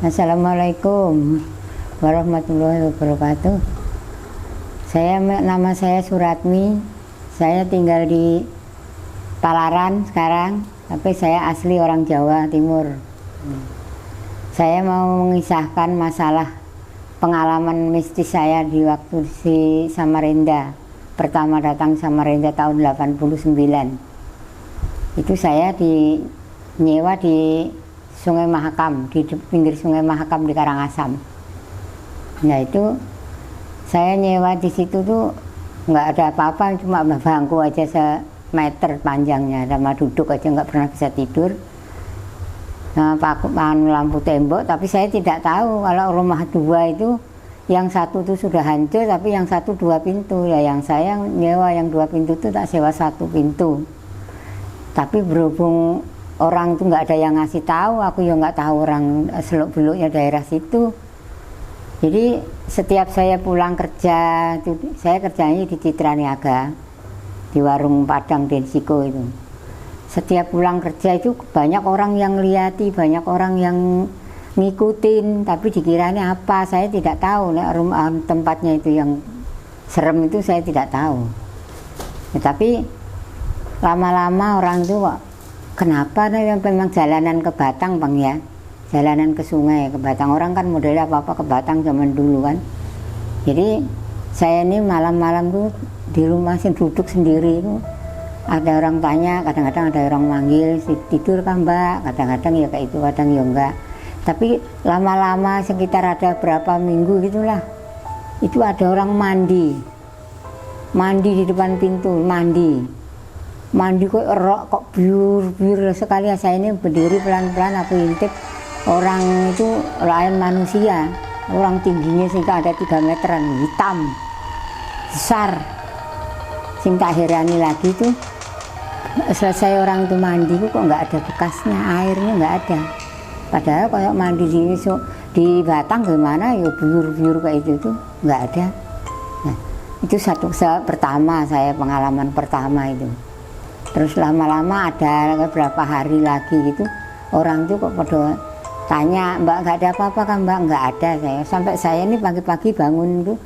Assalamualaikum warahmatullahi wabarakatuh. Nama saya Suratmi. Saya tinggal di Palaran sekarang, tapi saya asli orang Jawa Timur. Saya mau mengisahkan masalah pengalaman mistis saya di waktu di Samarinda. Pertama datang Samarinda tahun 89. Itu saya nyewa di Sungai Mahakam, di pinggir Sungai Mahakam di Karangasem. Nah itu saya nyewa di situ tuh nggak ada apa-apa, cuma bangku aja semeter panjangnya, sama duduk aja, nggak pernah bisa tidur. Nah, pakuan lampu tembok, tapi saya tidak tahu kalau rumah dua itu yang satu tuh sudah hancur, tapi yang satu 2 pintu. Ya yang saya nyewa yang 2 pintu tuh tak sewa 1 pintu. Tapi berhubung orang tuh nggak ada yang ngasih tahu, aku ya nggak tahu orang seluk-beluknya daerah situ. Jadi setiap saya pulang kerja, saya kerjanya di Citra Niaga, di warung Padang Densiko itu. Setiap pulang kerja itu banyak orang yang lihati, banyak orang yang ngikutin, tapi dikiranya apa, saya tidak tahu. Nah, rumah tempatnya itu yang serem itu saya tidak tahu. Ya, tapi lama-lama orang itu kok kenapa yang memang jalanan ke Batang Bang ya, jalanan ke sungai ke Batang, orang kan modelnya apa-apa ke Batang zaman dulu kan. Jadi saya ini malam-malam tuh di rumah duduk sendiri itu, ada orang tanya, kadang-kadang ada orang manggil, tidur kan Mbak, kadang-kadang ya kayak itu, kadang ya enggak. Tapi lama-lama sekitar ada berapa minggu gitulah, itu ada orang mandi di depan pintu, mandi kok erok, kok biur sekali. Saya ini berdiri pelan-pelan, aku intip orang itu lain manusia, orang tingginya sehingga ada 3 meteran, hitam besar. Sing tak herani lagi tuh, selesai orang itu mandi kok nggak ada bekasnya, airnya nggak ada. Padahal kayak mandi di Batang gimana ya, biur kayak itu tuh nggak ada. Nah, itu pertama saya, pengalaman pertama itu. Terus lama-lama ada beberapa hari lagi gitu, orang tuh kok pada tanya, Mbak nggak ada apa-apa kan Mbak? Nggak ada saya. Sampai saya ini pagi-pagi bangun tuh,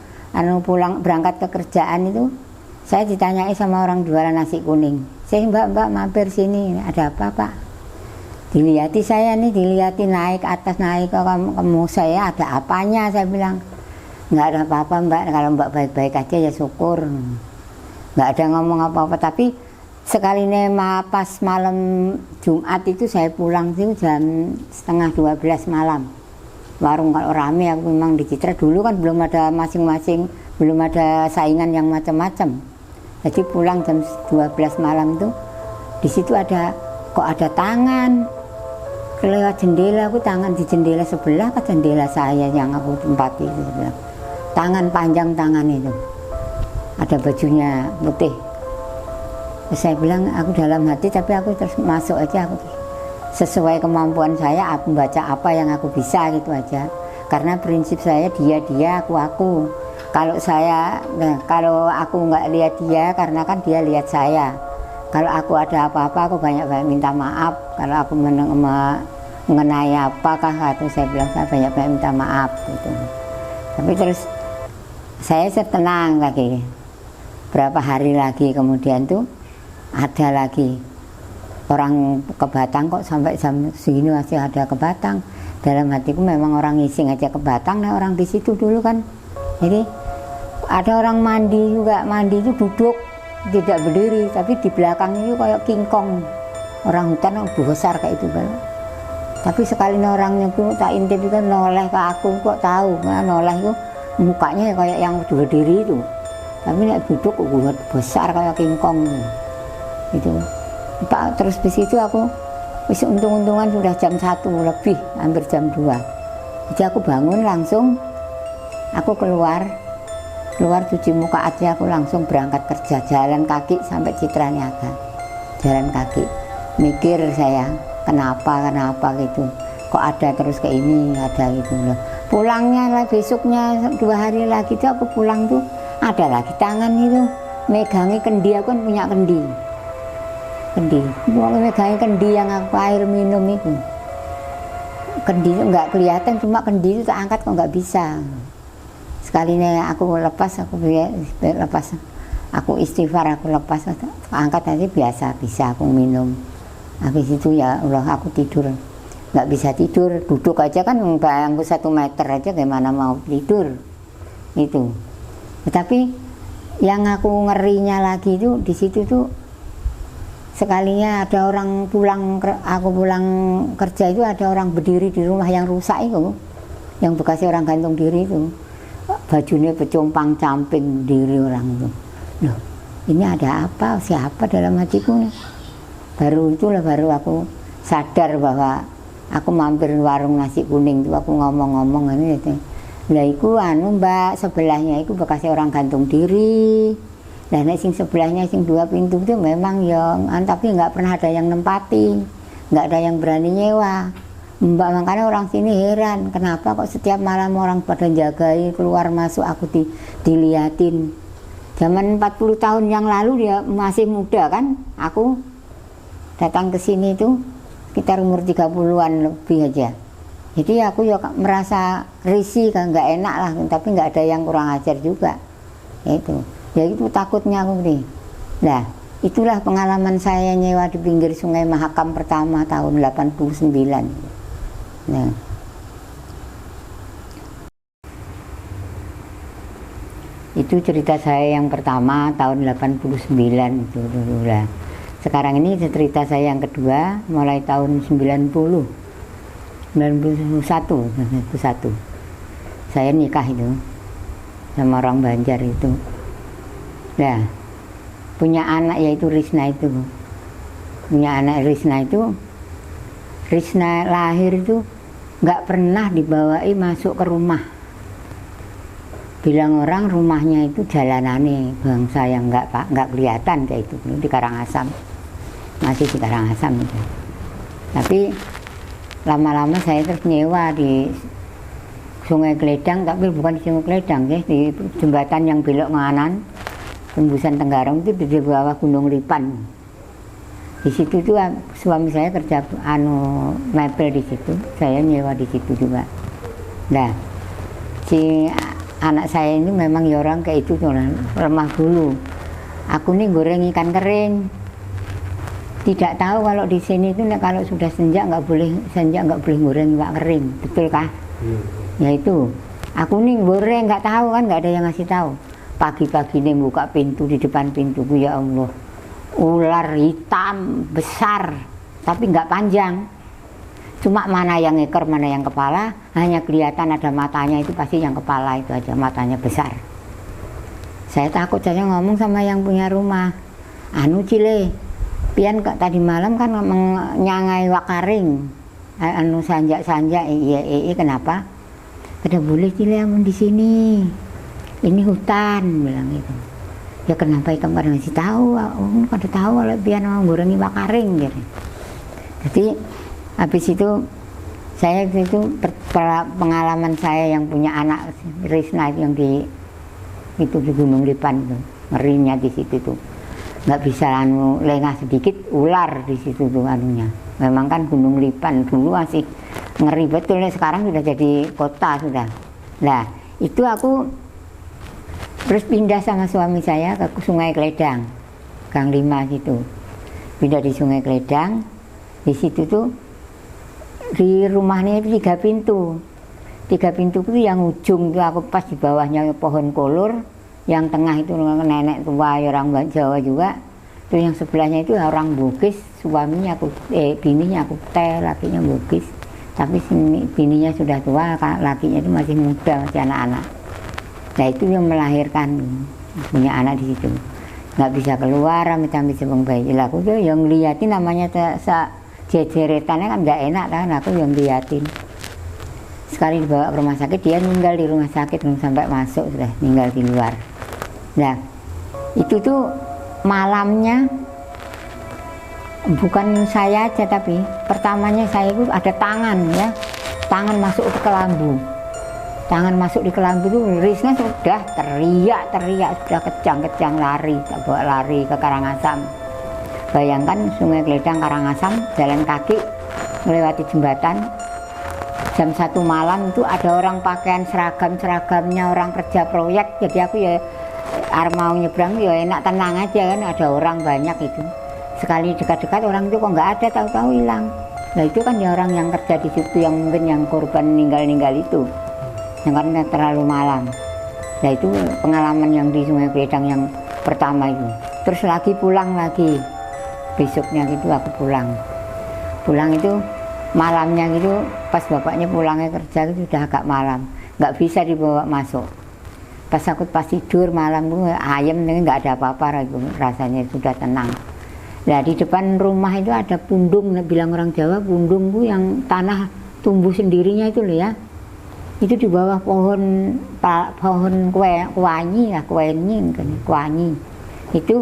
pulang berangkat ke kerjaan itu, saya ditanyai sama orang jualan nasi kuning. Saya Mbak mampir sini, ada apa Pak? Dilihat saya nih, naik atas, naik ke kamu saya, ada apanya? Saya bilang nggak ada apa-apa Mbak, kalau Mbak baik-baik aja ya syukur. Nggak ada ngomong apa-apa. Tapi sekali pas malam Jumat itu saya pulang tuh jam setengah 12 malam. Warung kalau rame, aku memang di Citra dulu kan belum ada masing-masing, belum ada saingan yang macam-macam. Jadi pulang jam 12 malam tuh, di situ ada tangan lewat jendela. Aku tangan di jendela sebelah ke jendela saya yang aku tempati itu sebelah. Tangan panjang, tangan itu ada bajunya putih. Saya bilang, aku dalam hati, tapi aku terus masuk aja, aku sesuai kemampuan saya, aku baca apa yang aku bisa gitu aja. karena prinsip saya dia aku. Kalau kalau aku nggak lihat dia, karena kan dia lihat saya. Kalau aku ada apa-apa, aku banyak minta maaf. Kalau aku mengenai apakah atau saya bilang saya banyak minta maaf gitu. Tapi terus saya tenang lagi. Berapa hari lagi kemudian tuh ada lagi orang ke Batang, kok sampai jam segini masih ada ke Batang. Dalam hatiku memang orang ngising aja ke Batang, nah orang di situ dulu kan. Jadi ada orang mandi juga, mandi itu duduk tidak berdiri, tapi di belakang itu kayak kingkong, orang hutan yang besar kayak itu kan. Tapi sekali orangnya tuh tak intip itu noleh ke aku, kok tahu nah, noleh itu mukanya kayak yang berdiri itu, tapi nek duduk kok besar kayak kingkong itu. Terus di situ aku wis untung-untungan sudah jam 1 lebih, hampir jam 2. Jadi aku bangun langsung, aku keluar cuci muka aja, aku langsung berangkat kerja, jalan kaki sampai Citra Niaga, jalan kaki. Mikir saya, kenapa gitu, kok ada terus ke ini, ada gitu loh. Pulangnya lah besoknya 2 hari lagi tuh aku pulang tuh ada lagi tangan itu megangi kendi, aku kan punya kendi, megangi kendi yang aku air minum itu. Kendi itu nggak kelihatan, cuma kendi itu tak angkat kok nggak bisa. Sekalinya aku lepas, aku istighfar, aku lepas, angkat aja biasa bisa aku minum. Habis itu ya Allah, aku tidur, nggak bisa tidur, duduk aja kan bangku 1 meter aja, gimana mau tidur itu. Tetapi yang aku ngerinya lagi itu di situ tuh, sekalinya ada orang aku pulang kerja itu ada orang berdiri di rumah yang rusak itu, yang bekas orang gantung diri itu. Bajunya pecompang camping diri orang itu. Loh, ini ada apa? Siapa dalam hatiku nih? Baru aku sadar bahwa aku mampir warung nasi kuning itu, aku ngomong ini gitu. Lah iku Mbak, sebelahnya itu bekas orang gantung diri. Lah nek sing sebelahnya sing 2 pintu itu memang yang tapi nggak pernah ada yang nempati, nggak ada yang berani nyewa. Mbak, makanya orang sini heran, kenapa kok setiap malam orang pada jagai keluar masuk aku diliatin. Zaman 40 tahun yang lalu dia masih muda kan, aku datang ke sini tuh sekitar umur 30-an lebih aja. Jadi aku ya merasa risih kan, nggak enak lah, tapi nggak ada yang kurang ajar juga. Ya itu takutnya aku nih. Nah, itulah pengalaman saya nyewa di pinggir Sungai Mahakam pertama tahun 89. Nah, itu cerita saya yang pertama tahun 89 itu dulu lah. Sekarang ini cerita saya yang kedua mulai tahun 91. Saya nikah itu sama orang Banjar itu. Nah, punya anak yaitu Risna itu. Punya anak Risna itu, Risna lahir itu nggak pernah dibawai masuk ke rumah. Bilang orang rumahnya itu jalanannya bangsa yang nggak kelihatan kayak itu di Karangasem, masih di Karangasem itu. Tapi lama-lama saya terus nyewa di Sungai Kledang, tapi bukan di Sungai Kledang ya, di jembatan yang belok nganan tembusan Tenggarong itu di bawah Gunung Lipan. Di situ tuh suami saya kerja mebel di situ, saya nyewa di situ juga. Nah, si anak saya ini memang ya orang kayak itu tuh, lemah dulu. Aku nih goreng ikan kering, tidak tahu kalau di sini itu kalau sudah senja nggak boleh goreng ikan kering, betul kah? Ya itu, aku nih goreng nggak tahu kan, nggak ada yang ngasih tahu. Pagi-pagi nih buka pintu di depan pintuku, ya Allah, ular hitam besar tapi nggak panjang, cuma mana yang ekor mana yang kepala, hanya kelihatan ada matanya, itu pasti yang kepala itu aja, matanya besar. Saya takut, saya ngomong sama yang punya rumah, Cile pian tadi malam kan menyangai wakaring, sanjak iya kenapa? Kada boleh Cile amun di sini, ini hutan, bilang gitu. Ya kenapa kamu pada ngasih tahu? Pada tahu kalau pian mau gorengi wakaring gitu. Jadi habis itu Saya itu pengalaman saya yang punya anak Risna itu yang di Gunung Lipan itu, ngerinya di situ tuh nggak bisa lengah sedikit ular di situ tuh anunya. Memang kan Gunung Lipan dulu masih ngeri betul, sekarang sudah jadi kota sudah. Nah itu aku terus pindah sama suami saya ke Sungai Kledang, Gang 5 situ. Pindah di Sungai Kledang, di situ tuh di rumahnya itu 3 pintu. 3 pintu itu yang ujung itu aku pas di bawahnya pohon kolor, yang tengah itu nenek tua orang Jawa juga. Terus yang sebelahnya itu orang Bugis, suaminya aku bininya aku lakinya Bugis. Tapi bininya sudah tua, lakinya itu masih muda, masih anak-anak. Nah itu yang melahirkan, punya anak di situ. Nggak bisa keluar, amit-amit sebang bayi. Lah aku tuh yang liatin namanya jejeretannya kan nggak enak kan, aku yang liatin. Sekali dibawa ke rumah sakit, dia meninggal di rumah sakit, belum sampai masuk sudah meninggal di luar. Nah itu tuh malamnya bukan saya aja, tapi pertamanya saya itu ada tangan ya, tangan masuk ke kelambu. Tangan masuk di kelambu itu Risna sudah teriak sudah kejang lari, bawa lari ke Karangasem. Bayangkan Sungai Kledang Karangasem, jalan kaki melewati jembatan. Jam 1 malam itu ada orang pakaian seragamnya orang kerja proyek. Jadi aku ya mau nyebrang ya enak tenang aja kan, ada orang banyak itu. Sekali dekat-dekat orang itu kok nggak ada, tahu-tahu hilang. Nah itu kan ya orang yang kerja di situ, yang mungkin yang korban meninggal itu, yang karena terlalu malam. Nah itu pengalaman yang di Sungai Kledang yang pertama itu. Terus lagi pulang lagi, besoknya gitu aku pulang itu malamnya gitu, pas bapaknya pulangnya kerja itu sudah agak malam, nggak bisa dibawa masuk. Pas aku tidur malam tuh ayam nggak ada apa-apa, rasanya sudah tenang. Nah di depan rumah itu ada pundung, bilang orang Jawa pundung tuh yang tanah tumbuh sendirinya itu loh ya. Itu di bawah pohon kuanyi. Itu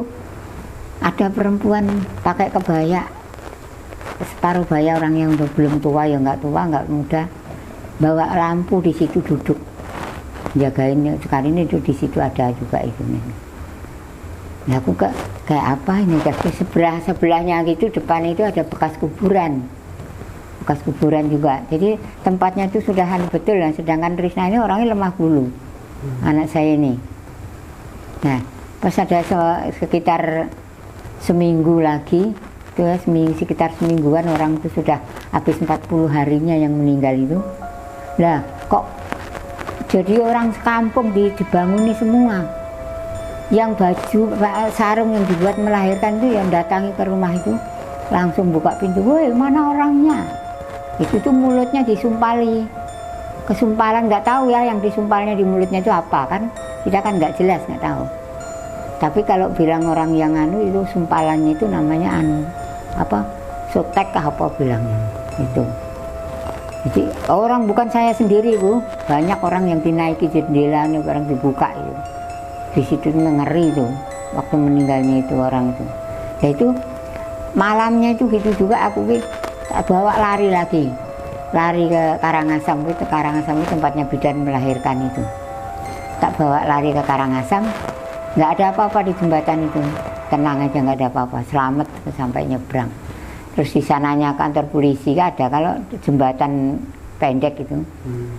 ada perempuan pakai kebaya, separuh baya, orang yang udah belum tua ya nggak muda, bawa lampu di situ duduk jagain. Sekarang ini di situ ada juga itu nih. Nah aku kayak apa ini, tapi sebelahnya gitu depan itu ada bekas kuburan juga. Jadi tempatnya itu sudah betul. Nah, sedangkan Risna ini orangnya lemah bulu, anak saya ini. Nah pas ada sekitar seminggu lagi itu ya, sekitar semingguan orang itu sudah habis 40 harinya yang meninggal itu. Lah kok jadi orang sekampung dibanguni semua, yang baju sarung yang dibuat melahirkan itu yang datangi ke rumah itu langsung buka pintu, woi mana orangnya. Itu tuh mulutnya disumpali, kesumpalan, nggak tahu ya yang disumpalnya di mulutnya itu apa kan, kita kan nggak jelas, nggak tahu. Tapi kalau bilang orang yang itu sumpalannya itu namanya sotek apa bilangnya itu. Jadi orang, bukan saya sendiri Bu, banyak orang yang dinaiki jendela nih, orang dibuka itu. Di situ ngeri tuh waktu meninggalnya itu orang itu. Ya itu malamnya itu gitu juga aku bawa lari ke Karangasem. Itu Karangasem itu tempatnya bidan melahirkan itu. Tak bawa lari ke Karangasem, nggak ada apa-apa di jembatan itu, tenang aja, nggak ada apa-apa, selamat sampai nyebrang. Terus di sananya kantor polisi ada, kalau jembatan pendek itu,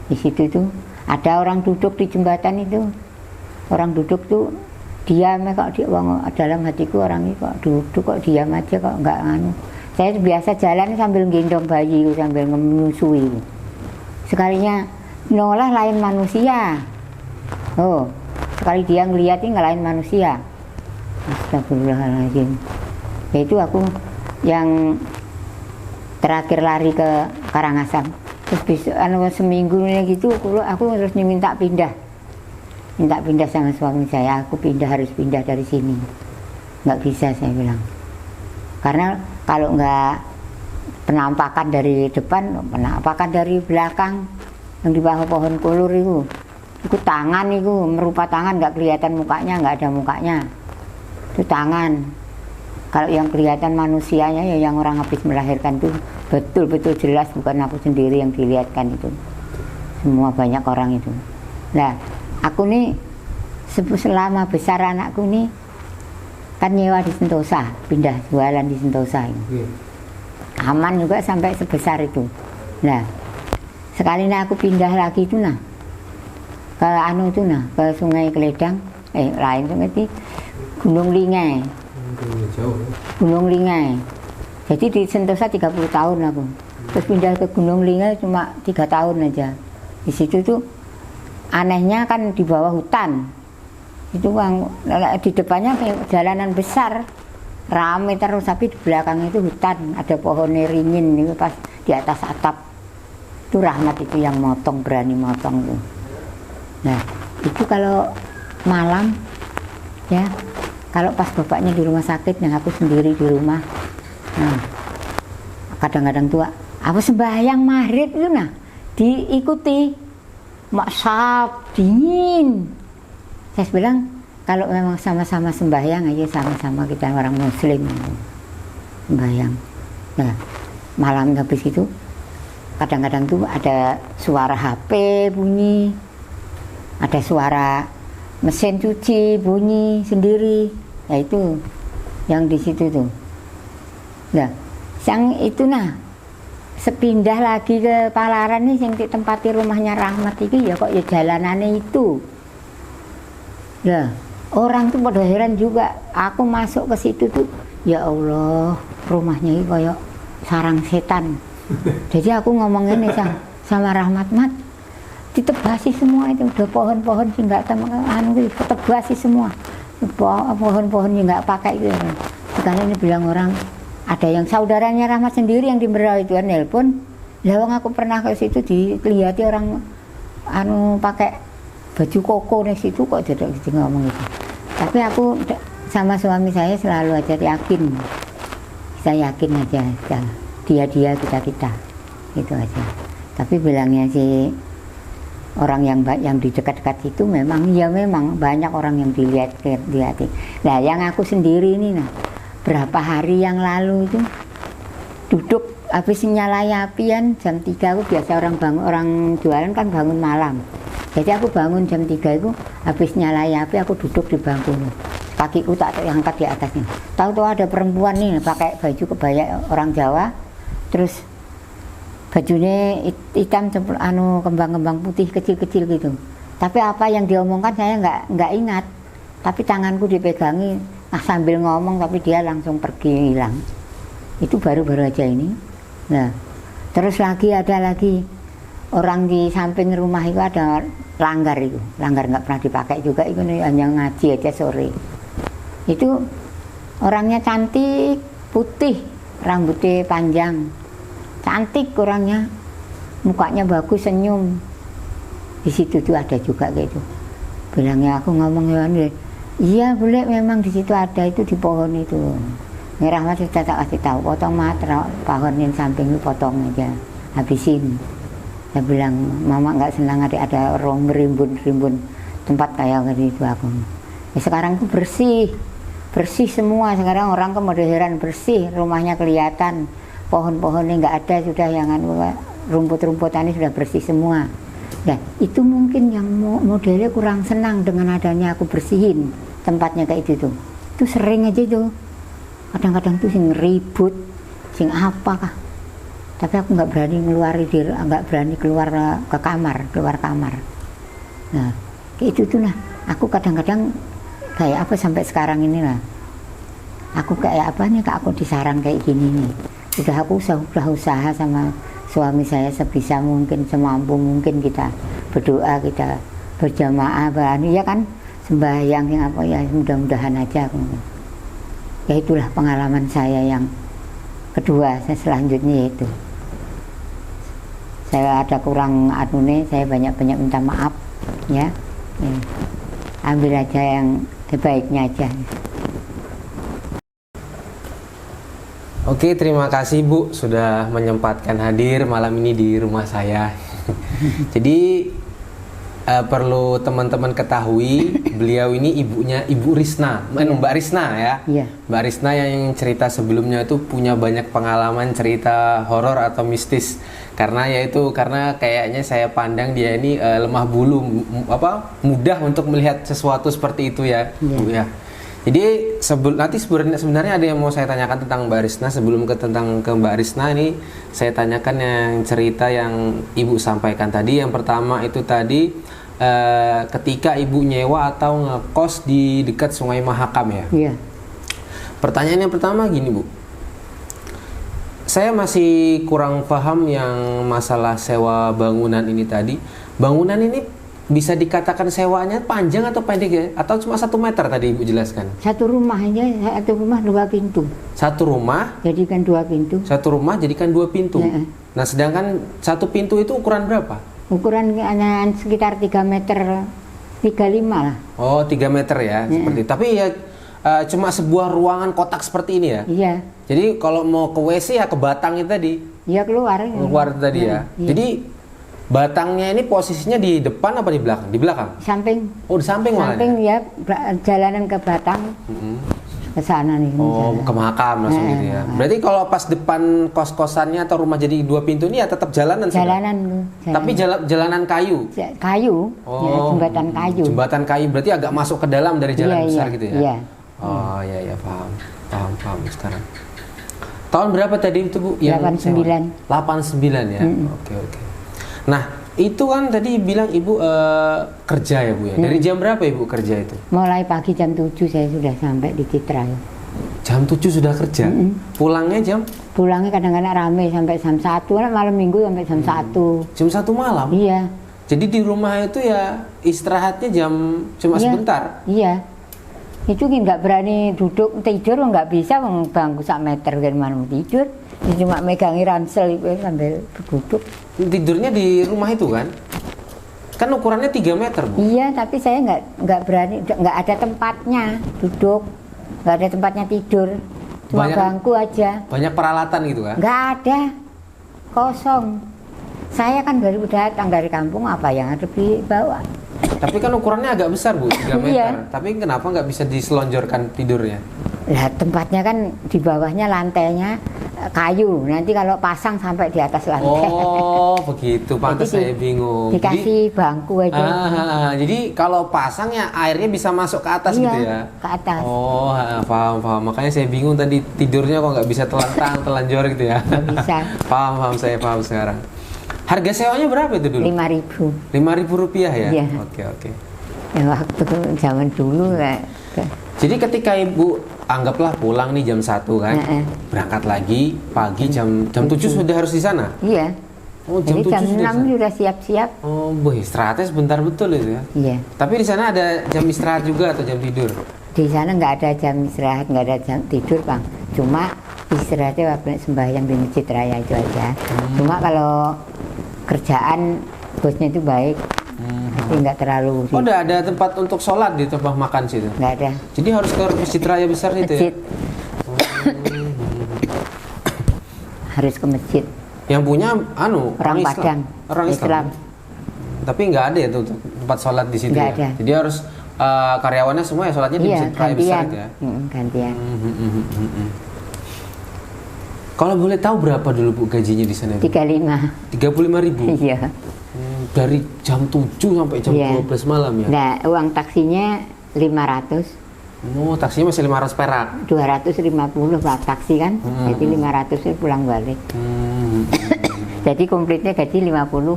di situ tuh ada orang duduk di jembatan itu. Orang duduk tuh diam, kok dalam hatiku orang ini kok duduk kok diam aja, kok nggak nganu. Saya biasa jalan sambil gendong bayi, sambil menyusui. Sekalinya nolah lain manusia. Oh, sekali dia ngeliatin nggak lain manusia. Astagfirullahaladzim. Ya itu aku yang terakhir lari ke Karangasem. Terus besok seminggu gitu aku harus minta pindah sama suami saya. Aku harus pindah dari sini, nggak bisa saya bilang, karena kalau nggak penampakan dari depan, penampakan dari belakang yang di bawah pohon kolor itu tangan itu merupa tangan, nggak kelihatan mukanya, nggak ada mukanya, itu tangan. Kalau yang kelihatan manusianya ya yang orang habis melahirkan tuh betul-betul jelas, bukan aku sendiri yang dilihatkan itu. Semua banyak orang itu. Nah, aku nih selama besar anakku nih kan nyewa di Sentosa, pindah jualan di Sentosa ini. Aman juga sampai sebesar itu. Nah, sekali aku pindah lagi itu ke ke Sungai Kledang, lain sungai itu Gunung Lingai. Gunung Lingai. Jadi di Sentosa 30 tahun aku. Terus pindah ke Gunung Lingai cuma 3 tahun aja. Di situ tuh anehnya kan di bawah hutan. Itu kan di depannya jalanan besar, rame terus, tapi di belakang itu hutan, ada pohon ringin itu pas di atas atap. Itu Rahmat itu yang motong, berani motong tuh. Nah, itu kalau malam ya, kalau pas bapaknya di rumah sakit, nah aku sendiri di rumah. Nah, kadang-kadang tua, apa sembahyang maghrib itu diikuti, maksab dingin. Saya bilang kalau memang sama-sama sembahyang aja, sama-sama kita orang Muslim sembahyang. Nah, malam habis itu kadang-kadang tuh ada suara HP bunyi, ada suara mesin cuci bunyi sendiri, ya itu yang di situ tuh. Nah, yang itu sepindah lagi ke Palaran nih, yang ditempati rumahnya Rahmat itu ya kok ya jalanannya itu. Nah, orang tuh pada heran juga. Aku masuk ke situ tuh, ya Allah, rumahnya ini kayak sarang setan. Jadi aku ngomong ini sama Rahmat, Mat, ditebasi semua itu, udah pohon-pohon sih nggak tebasi semua, pohon-pohon yang nggak pakai itu. Sekali ini bilang orang, ada yang saudaranya Rahmat sendiri yang di Merau itu nelpon, lawang aku pernah ke situ dilihat orang pakai baju koko di situ kok jadi ngomong itu. Tapi aku sama suami saya selalu aja yakin, saya yakin aja, dia kita itu aja. Tapi bilangnya si orang yang di dekat-dekat itu memang banyak orang yang dilihat. Nah, yang aku sendiri ini berapa hari yang lalu itu duduk habis nyalai apian jam 3, aku biasa orang jualan kan bangun malam. Jadi aku bangun jam 3 itu habis nyalai api, aku duduk di bangku, kakiku tak angkat di atasnya. Tahu-tahu ada perempuan nih pakai baju kebaya orang Jawa, terus bajunya hitam kembang-kembang putih kecil-kecil gitu. Tapi apa yang diomongkan saya nggak ingat. Tapi tanganku dipegangi sambil ngomong, tapi dia langsung pergi hilang. Itu baru-baru aja ini. Nah, terus ada lagi orang di samping rumah itu ada langgar nggak pernah dipakai juga, itu hanya ngaji aja sore. Itu orangnya cantik, putih, rambutnya panjang. Cantik orangnya, mukanya bagus, senyum. Di situ tuh ada juga gitu. Bilangnya aku ngomong iya boleh, memang di situ ada itu di pohon itu. Merah Mas sudah tak kasih tahu, potong pohon yang samping itu potong aja, habisin. Saya bilang mama nggak senang ada orang rimbun tempat kayak gitu aku. Ya, sekarang tuh bersih semua. Sekarang orang kemodernan bersih, rumahnya kelihatan. Pohon-pohonnya nggak ada sudah, yang rumput-rumputannya sudah bersih semua. Nah, itu mungkin yang modelnya kurang senang dengan adanya aku bersihin tempatnya kayak itu tuh. Itu sering aja tuh. Kadang-kadang tuh sing ribut, sing apa kah. Tapi aku nggak berani keluar kamar. Nah, kayak itu tuh aku kadang-kadang kayak apa sampai sekarang ini aku kayak apa nih, aku di sarang kayak gini nih. Aku sudah usaha sama suami saya sebisa mungkin, semampu mungkin kita berdoa, kita berjamaah, ya kan, sembahyang yang apa ya, mudah-mudahan aja. Ya itulah pengalaman saya yang kedua. Selanjutnya itu saya ada kurang saya banyak-banyak minta maaf ya. Ambil aja yang terbaiknya aja. Oke, terima kasih Bu sudah menyempatkan hadir malam ini di rumah saya. Jadi perlu teman-teman ketahui, beliau ini ibunya Ibu Risna, Mbak Risna ya. Iya. Mbak Risna yang cerita sebelumnya itu punya banyak pengalaman cerita horor atau mistis. Karena kayaknya saya pandang dia ini lemah bulu, mudah untuk melihat sesuatu seperti itu ya, Bu ya. Jadi nanti sebenarnya ada yang mau saya tanyakan tentang Mbak Risna. Sebelum ke Mbak Risna ini, saya tanyakan yang cerita yang Ibu sampaikan tadi. Yang pertama itu tadi ketika Ibu nyewa atau ngekos di dekat Sungai Mahakam ya. Iya. Pertanyaan yang pertama gini Bu, saya masih kurang paham yang masalah sewa bangunan ini tadi. Bangunan ini bisa dikatakan sewanya panjang atau pendek ya? Atau cuma 1 meter tadi Ibu jelaskan? Satu rumah 2 pintu. Satu rumah? Jadikan 2 pintu. Satu rumah jadikan 2 pintu. Ya. Nah sedangkan 1 pintu itu ukuran berapa? Ukuran sekitar 3 meter 35 lah. Oh 3 meter ya, seperti itu. Tapi ya cuma sebuah ruangan kotak seperti ini ya? Iya. Jadi kalau mau ke WC ya ke batang itu tadi? Iya keluar. Keluar tadi ya? Iya. Jadi batangnya ini posisinya di depan apa di belakang? Di belakang? Samping. Oh di samping malah? Samping ya, jalanan ke batang. Ke sana nih. Oh ke Mahakam langsung gitu ya? Berarti kalau pas depan kos-kosannya atau rumah jadi 2 pintu ini ya tetap jalanan? Jalanan. Tapi jalanan kayu? Kayu, ya, jembatan kayu. Jembatan kayu, berarti agak masuk ke dalam dari jalan besar gitu ya? Iya. Oh iya paham sekarang. Tahun berapa tadi itu Bu? 89. 89 ya? Oke. Nah itu kan tadi bilang Ibu kerja ya Bu ya? Dari jam berapa Ibu kerja itu? Mulai pagi jam 7 saya sudah sampai di Citra. Jam 7 sudah kerja? Pulangnya jam? Pulangnya kadang-kadang rame sampai jam 1, malam minggu sampai jam 1. Jam 1 malam? Iya. Jadi di rumah itu ya istirahatnya cuma sebentar? Iya. Itu nggak berani duduk tidur, nggak bisa bangku 1 meter dari mana mau tidur. Cuma megangi ransel itu sambil duduk. Tidurnya di rumah itu kan? Kan ukurannya 3 meter Bu? Iya, tapi saya nggak berani, nggak ada tempatnya duduk, nggak ada tempatnya tidur, cuma bangku aja. Banyak peralatan gitu kan? Nggak ada, kosong. Saya kan baru datang dari kampung, apa yang harus dibawa? Tapi kan ukurannya agak besar Bu, 3 meter. Iya. Tapi kenapa nggak bisa diselonjorkan tidurnya? Lah tempatnya kan di bawahnya lantainya kayu, nanti kalau pasang sampai di atas lantai. Oh begitu, pantas saya bingung. Dikasih bangku aja. Jadi kalau pasang ya airnya bisa masuk ke atas gitu ya? Ke atas. Oh paham. Makanya saya bingung tadi tidurnya kok nggak bisa telanjor gitu ya? Nggak bisa. Paham, saya paham sekarang. Harga sewanya berapa itu dulu? 5.000. 5.000 rupiah ya? Iya. Oke. Ya, waktu zaman dulu Jadi ketika Ibu anggaplah pulang nih jam 1 kan, berangkat lagi pagi jam 7 sudah harus di sana? Iya. Oh, jam Jadi 7 jam 6 sudah siap-siap. Oh, boy, istirahatnya sebentar betul itu ya? Iya. Tapi di sana ada jam istirahat juga atau jam tidur? Di sana nggak ada jam istirahat, nggak ada jam tidur, Bang. Cuma istirahatnya waktu sembahyang di Masjid Raya itu aja. Cuma kalau kerjaan bosnya itu baik, tapi nggak terlalu. Oh, udah ada tempat untuk sholat di tempat makan situ? Nggak ada. Jadi harus ke Masjid Raya besar itu ya? Harus ke masjid. Yang punya orang Padang, orang Islam. Tapi nggak ada ya tuh tempat sholat di situ nggak ya? ada. Jadi harus karyawannya semua ya sholatnya di Masjid Raya besar itu ya? Gantian. Kalau boleh tahu berapa dulu Bu gajinya di sana? 35. 35.000? Iya. Dari jam 7 sampai jam 12 malam ya? Nah, uang taksinya 500. Oh, taksinya masih 500 perak? 250 Pak taksi kan, jadi 500 itu pulang balik. Jadi komplitnya gaji 50.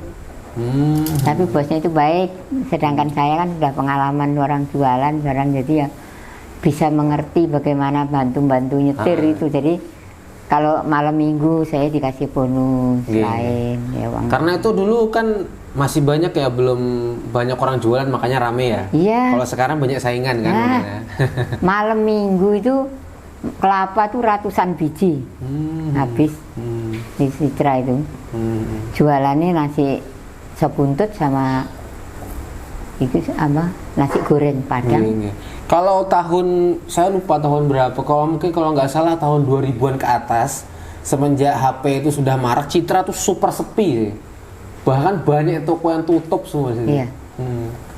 Tapi bosnya itu baik, sedangkan saya kan sudah pengalaman orang jualan barang, jadi ya bisa mengerti bagaimana bantu-bantu nyetir itu. Jadi kalau malam minggu saya dikasih bonus lain ya uang. Karena itu dulu kan masih banyak ya, belum banyak orang jualan makanya rame ya. Iya. Kalau sekarang banyak saingan kan. Nah, malam minggu itu kelapa tuh ratusan biji habis di Citra itu. Jualannya nasi sebuntut sama itu apa, nasi goreng Padang. Kalau tahun, saya lupa tahun berapa, mungkin kalau nggak salah tahun 2000-an ke atas, semenjak HP itu sudah marak, Citra tuh super sepi sih. Bahkan banyak toko yang tutup semua sih. Iya.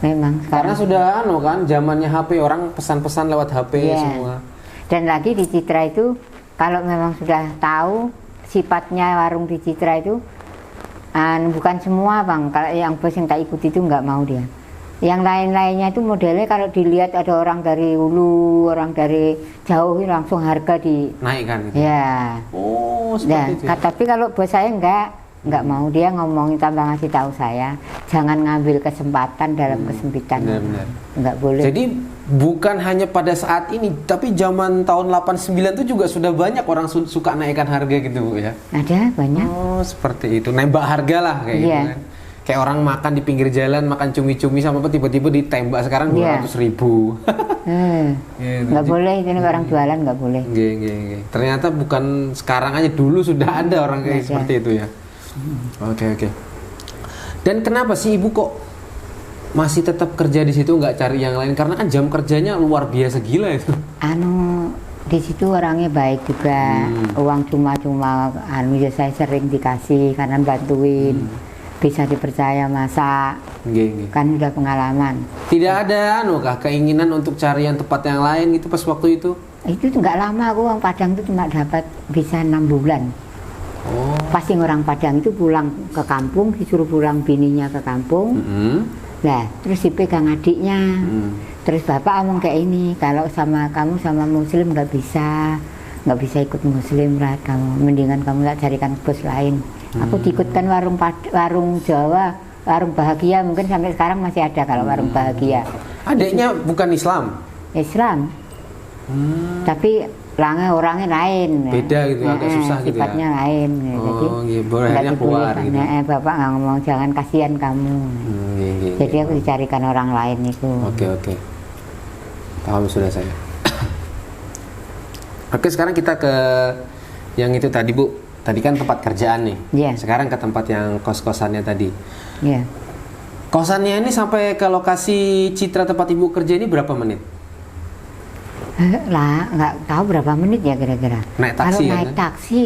Memang Karena sekarang. sudah kan zamannya HP, orang pesan-pesan lewat HP Iya. semua. Dan lagi di Citra itu kalau memang sudah tahu sifatnya warung di Citra itu bukan semua bang, kalau yang bos yang tak ikuti itu nggak mau dia. Yang lain-lainnya itu modelnya kalau dilihat ada orang dari hulu, orang dari jauh langsung harga di Naikkan gitu. ya. Oh, Nah, seperti itu. Ya? tapi kalau bos saya nggak mau, dia ngomongin tambah ngasih tahu saya jangan ngambil kesempatan dalam kesempitan. Benar-benar. Nggak boleh. Jadi bukan hanya pada saat ini, tapi zaman tahun 89 itu juga sudah banyak orang suka naikkan harga gitu Bu ya. Ada banyak. Oh, seperti itu. Nembak harga lah kayak gitu Iya. kan. Kayak orang makan di pinggir jalan, makan cumi-cumi sama apa tiba-tiba ditembak sekarang Iya. 200.000. Gitu. Nggak boleh, itu orang jualan nggak boleh. Nggih. Ternyata bukan sekarang aja, dulu sudah ada orang kayak Ada. seperti itu ya. Oke. Dan kenapa sih Ibu kok masih tetap kerja di situ, nggak cari yang lain? Karena kan jam kerjanya luar biasa gila itu. Di situ orangnya baik juga. Uang cuma-cuma ya saya sering dikasih karena bantuin. Bisa dipercaya masak. Nggih. Kan udah pengalaman. Tidak ada kah keinginan untuk cari yang tempat yang lain gitu pas waktu itu? Itu nggak lama, aku uang Padang itu cuma dapat bisa 6 bulan. Oh. Pasti orang Padang itu pulang ke kampung, disuruh pulang bininya ke kampung. Nah, terus dipegang adiknya. Terus bapak ngomong kayak ini, kalau sama kamu sama muslim nggak bisa ikut muslim lah kamu. Mendingan kamu tak carikan bos lain. Aku diikutkan warung Jawa, warung bahagia, mungkin sampai sekarang masih ada kalau warung bahagia. Adiknya bukan Islam? Islam. Tapi orangnya lain. Beda gitu, agak susah gitu ya? Sifatnya lain. Oh, gitu. Boleh nggak hanya keluar dibolehkan. gitu. Bapak nggak ngomong jangan kasihan kamu. Nggih. Jadi aku dicarikan orang lain itu. Oke. Paham sudah saya. Oke, sekarang kita ke yang itu tadi Bu. Tadi kan tempat kerjaan nih. Iya. Sekarang ke tempat yang kos-kosannya tadi. Iya. Kosannya ini sampai ke lokasi Citra tempat Ibu kerja ini berapa menit? Lah, nggak tahu berapa menit ya kira-kira. Naik Kalau taksi naik kan? taksi,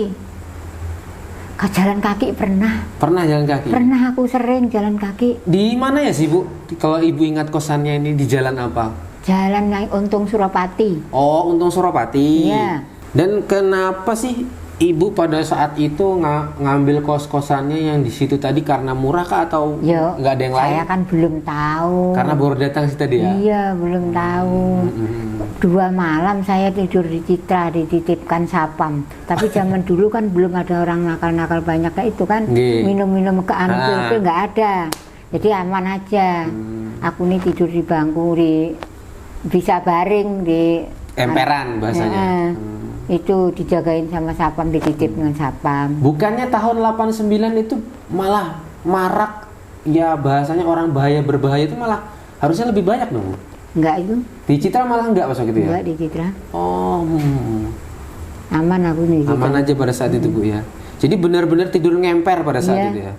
ke jalan kaki pernah. Pernah jalan kaki? Pernah aku sering jalan kaki. Di mana ya sih Bu? Kalau Ibu ingat kosannya ini di jalan apa? Jalan naik Untung Suropati. Oh, Untung Suropati. Iya. Dan kenapa sih Ibu pada saat itu ngambil kos-kosannya yang di situ tadi karena murah kah atau Yo, nggak ada yang lain? saya kan belum tahu. Karena baru datang sih tadi ya? Iya, belum tahu. 2 malam saya tidur di Citra, dititipkan sapam. Tapi zaman dulu kan belum ada orang nakal-nakal banyak kayak itu kan. Nggih. Minum-minum ke pil nggak ada. Jadi aman aja. Aku nih tidur di bangku, bisa baring di Emperan bahasanya. Itu dijagain sama sapam, dititip dengan sapam. Bukannya tahun 89 itu malah marak ya, bahasanya orang berbahaya itu malah harusnya lebih banyak dong. Enggak itu? Di Citra malah enggak pas waktu itu ya? Enggak di Citra. Oh. Aman aku nih. Aman aja pada saat itu Bu ya. Jadi benar-benar tidur ngemper pada saat Iya. itu ya.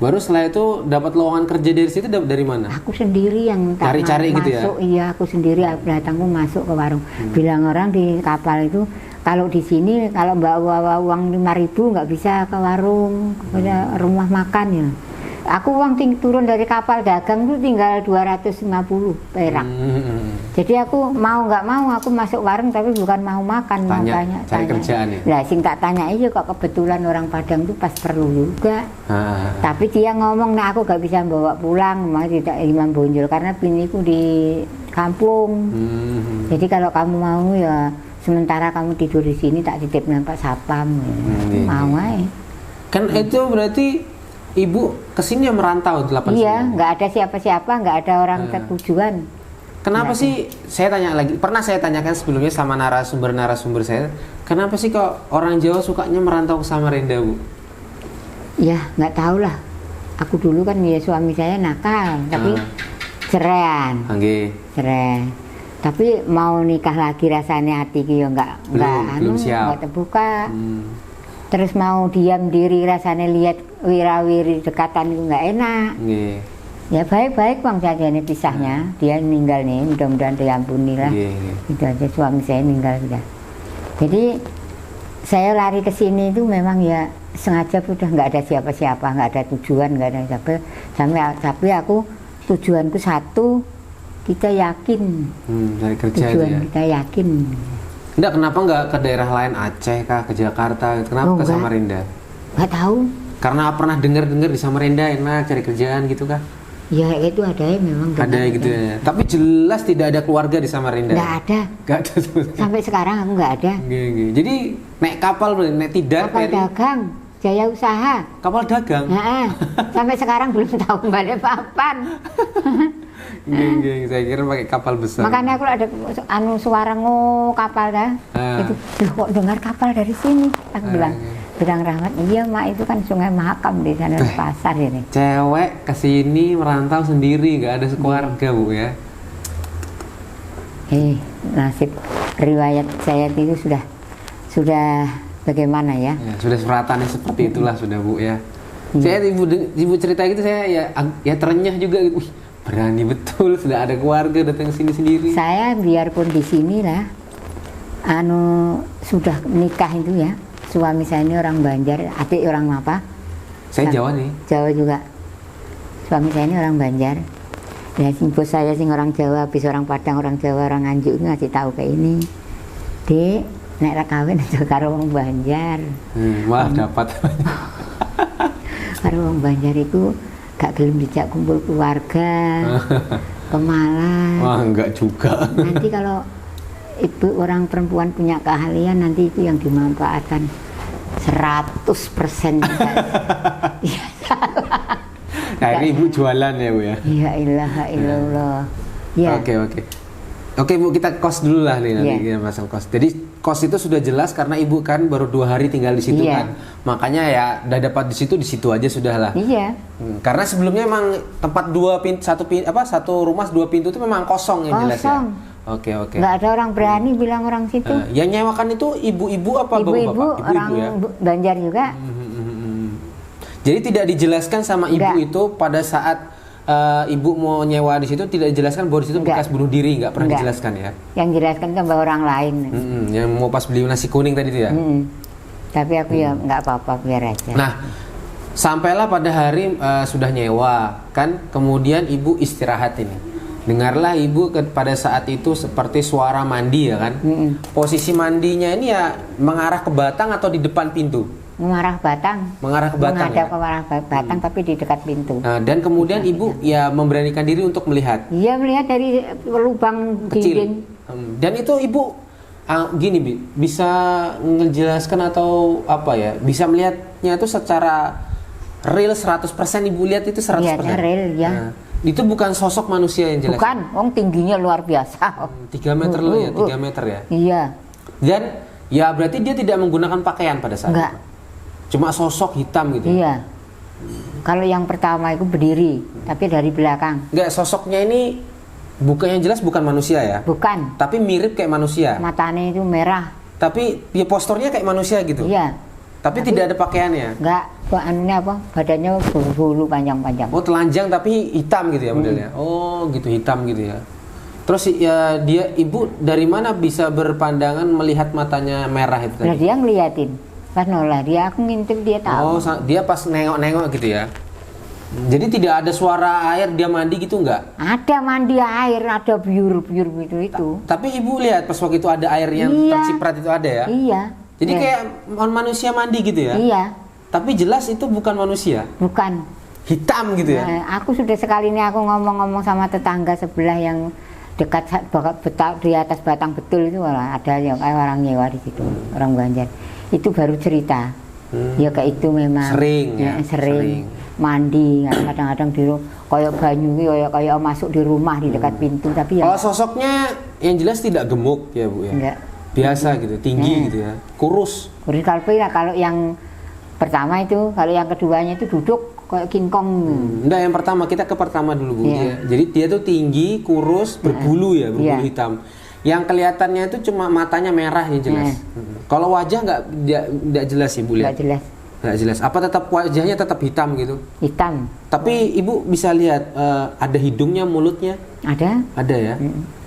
Baru setelah itu dapat lowongan kerja dari situ, dapat dari mana? Aku sendiri yang Cari-cari gitu ya? masuk, iya aku sendiri datangku masuk ke warung. Bilang orang di kapal itu kalau di sini kalau bawa uang 5.000 nggak bisa ke warung, ke rumah makan ya. Aku uang turun dari kapal dagang itu tinggal 250 perak. Jadi aku mau nggak mau aku masuk warung tapi bukan mau makan, mau Cari kerjaan ya? Lah sing tak tanya aja kok kebetulan orang Padang tuh pas perlu juga. Tapi dia ngomong, nah aku gak bisa bawa pulang, mau tidak Imam Bonjol karena biniku di kampung. Jadi kalau kamu mau ya sementara kamu tidur di sini tak titip nampak sapam. Mau aja. Kan itu berarti Ibu kesini yang merantau 8 Iya, nggak ada siapa-siapa, nggak ada orang tertujuan. Kenapa sih, saya tanya lagi, pernah saya tanyakan sebelumnya sama narasumber saya, kenapa sih kok orang Jawa sukanya merantau ke Samarinda Bu? Ya nggak tahu lah. Aku dulu kan ya suami saya nakal, tapi ceraian. Cerai. Tapi mau nikah lagi rasanya hati ya belum siap. nggak terbuka. Terus mau diam diri rasanya lihat wirawiri dekatan itu nggak enak. Ya baik-baik bang jadinya pisahnya. Dia meninggal nih, mudah-mudahan diampuni lah. Itu aja suami saya meninggal sudah. Jadi saya lari ke sini itu memang ya sengaja udah nggak ada siapa-siapa, nggak ada tujuan, nggak ada siapa. Tapi aku tujuanku satu, kita yakin. Dari kerja itu Tujuan ya. kita yakin. Enggak, kenapa nggak ke daerah lain, Aceh kah, ke Jakarta? Kenapa ke enggak. Samarinda? Nggak tahu. Karena pernah dengar-dengar di Samarinda enak cari kerjaan gitu kah? Ya itu ada ya memang. Ada gitu ya. Tapi jelas tidak ada keluarga di Samarinda. Nggak ada. Nggak ada sebenarnya. Sampai sekarang aku nggak ada. Jadi naik kapal, naik tidak Kapal dagang, Jaya Usaha. kapal dagang. Nah, sampai sekarang belum tahu balik papan. Saya kira pakai kapal besar. Makanya aku ada suara kapal dah. Itu "Loh, kok dengar kapal dari sini? Aku bilang Rahmat, iya mak, itu kan Sungai Mahakam di sana di pasar ini. Cewek kesini merantau sendiri, nggak ada keluarga bu ya. Nasib riwayat saya itu sudah bagaimana ya? Ya, sudah suratannya seperti itulah sudah bu ya. Saya ibu cerita gitu saya ya terenyah juga gitu. Wih, berani betul sudah ada keluarga datang sini sendiri. Saya biarpun di sini lah, sudah nikah itu ya. Suami saya ini orang Banjar, adik orang apa? Saya Jawa nih. Jawa juga. Suami saya ini orang Banjar. Ya, bos saya sing orang Jawa, habis orang Padang, orang Jawa, orang Nganjuk ngasih tahu kayak ini. Dek, nek ra kawin aja karo wong Banjar. Wah, dapat. Karo wong Banjar itu gak gelem dijak kumpul keluarga. Pemalas. Wah, enggak juga. Nanti kalau ibu orang perempuan punya keahlian, nanti itu yang dimanfaatkan 100%. Iya, salah. Nah, ini ibu jualan ya bu ya. Ya ilaha illallah. Ya. Oke bu, kita kos dulu lah nih nanti kita pasang kos. Jadi kos itu sudah jelas karena ibu kan baru 2 hari tinggal di situ kan. Makanya ya udah dapat di situ aja sudah lah. Iya. Karena sebelumnya memang tempat satu rumah 2 pintu itu memang kosong yang jelas ya. Oke. Nggak ada orang berani bilang orang situ. Yang nyewakan itu ibu-ibu apa bapak-bapak? Ibu-ibu orang ya? Banjar juga. Jadi tidak dijelaskan sama ibu itu pada saat ibu mau nyewa di situ, tidak dijelaskan bahwa di situ bekas bunuh diri, nggak pernah dijelaskan ya? Yang dijelaskan kan bahwa orang lain. Yang mau pas beli nasi kuning tadi itu ya? Tapi aku ya nggak apa-apa, biar aja. Nah, sampailah pada hari sudah nyewa kan, kemudian ibu istirahat ini. Dengarlah ibu pada saat itu seperti suara mandi ya kan? Posisi mandinya ini ya mengarah ke batang atau di depan pintu? Mengarah batang. Mengarah ke batang. Menghadap ke arah batang tapi di dekat pintu. Nah, dan kemudian ibu ya memberanikan diri untuk melihat. Iya, melihat dari lubang Kecil. dinding. Dan itu ibu gini bisa ngejelaskan atau apa ya? Bisa melihatnya itu secara real 100% ibu lihat itu 100%. Iya, real ya. Nah, itu bukan sosok manusia yang jelas. Bukan, tingginya luar biasa. 3 meter loh ya, 3 meter ya. Iya. Dan ya berarti dia tidak menggunakan pakaian pada saat Enggak. itu. Cuma sosok hitam gitu. Iya. Kalau yang pertama itu berdiri, tapi dari belakang. Enggak, sosoknya ini yang jelas bukan manusia ya. Bukan. Tapi mirip kayak manusia. Matanya itu merah. Tapi ya posturnya kayak manusia gitu. Iya. Tapi tidak ada pakaiannya. Enggak, badannya bulu panjang-panjang. Oh, telanjang tapi hitam gitu ya modelnya. Oh, gitu hitam gitu ya. Terus ya ibu dari mana bisa berpandangan melihat matanya merah itu Nah, tadi? dia ngeliatin. Pas nolak dia, aku ngintip dia tahu. Oh, dia pas nengok-nengok gitu ya. Jadi tidak ada suara air dia mandi gitu enggak? Ada mandi air, ada biur-biur gitu itu. Tapi ibu lihat pas waktu itu ada air yang terciprat itu ada ya? Iya. Jadi kayak manusia mandi gitu ya? Iya. Tapi jelas itu bukan manusia. Bukan. Hitam gitu ya? Nah, aku sudah sekali ini aku ngomong-ngomong sama tetangga sebelah yang dekat di atas batang betul itu, ada yang orang nyewa di situ, orang Banjar. Itu baru cerita. Ya kayak itu memang. Sering. Mandi, kadang-kadang di kayak banyu kayak masuk di rumah di dekat pintu, tapi ya. Kalau sosoknya yang jelas tidak gemuk ya Bu ya. Enggak. Biasa gitu, tinggi gitu ya. Kurus. Kalau yang pertama itu, kalau yang keduanya itu duduk kayak King Kong. Enggak, yang pertama kita ke pertama dulu Bu. Iya. Jadi dia tuh tinggi, kurus, berbulu ya, berbulu Iya. hitam. Yang kelihatannya itu cuma matanya merah yang jelas. Kalau wajah nggak jelas Ibu lihat. Nggak jelas. Nggak jelas. Apa tetap wajahnya tetap hitam gitu? Hitam. Tapi Ibu bisa lihat ada hidungnya, mulutnya. Ada? Ada ya.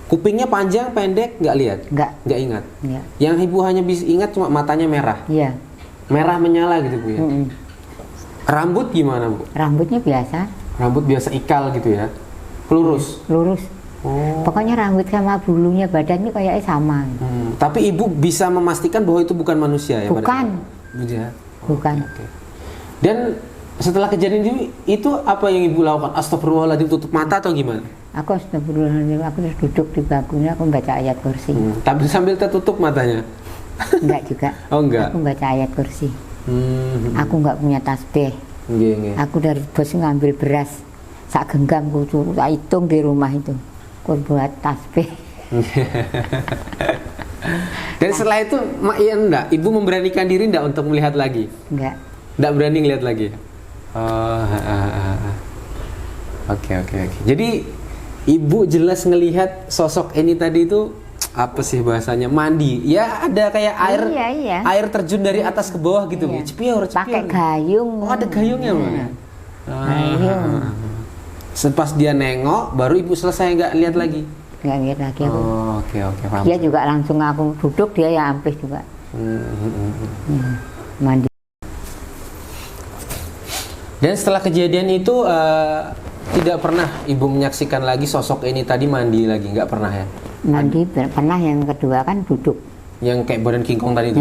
Kupingnya panjang, pendek, nggak lihat? Nggak ingat. Iya. Yang Ibu hanya bisa ingat cuma matanya merah. Iya. Merah menyala gitu Bu ya. Rambut gimana Bu? Rambutnya biasa. Rambut biasa ikal gitu ya. Lurus. Lurus. Oh. Pokoknya rambut sama bulunya badannya kayaknya sama. Tapi ibu bisa memastikan bahwa itu bukan manusia ya? Bukan. Bukan. Oke. Dan setelah kejadian ini, itu apa yang ibu lakukan? Astagfirullahaladzim, tutup mata atau gimana? Aku astagfirullahaladzim, aku terus duduk di bangkunya, aku membaca ayat kursi. Tapi sambil tertutup matanya? Enggak juga. Oh enggak? Aku membaca ayat kursi. Aku enggak punya tasbih. Aku dari bos ngambil beras, sak genggam aku tak hitung di rumah itu. Aku buat tasbih. Dan setelah itu, ya enggak, ibu memberanikan diri enggak untuk melihat lagi? Enggak. Enggak berani ngelihat lagi? Oke. Jadi ibu jelas ngelihat sosok ini tadi itu apa sih bahasanya, mandi? Ya ada kayak air, iya. air terjun dari atas ke bawah gitu, Iya. Cepior. Pakai gayung. Oh ada gayungnya, Mbak? Gayung. Pas dia nengok, baru ibu selesai nggak lihat lagi? Nggak lihat lagi aku. Oke, paham. Dia juga langsung aku duduk, dia ya ampis juga. Mandi. Dan setelah kejadian itu tidak pernah ibu menyaksikan lagi sosok ini tadi mandi lagi, nggak pernah ya? Mandi pernah, yang kedua kan duduk. Yang kayak badan King Kong tadi itu?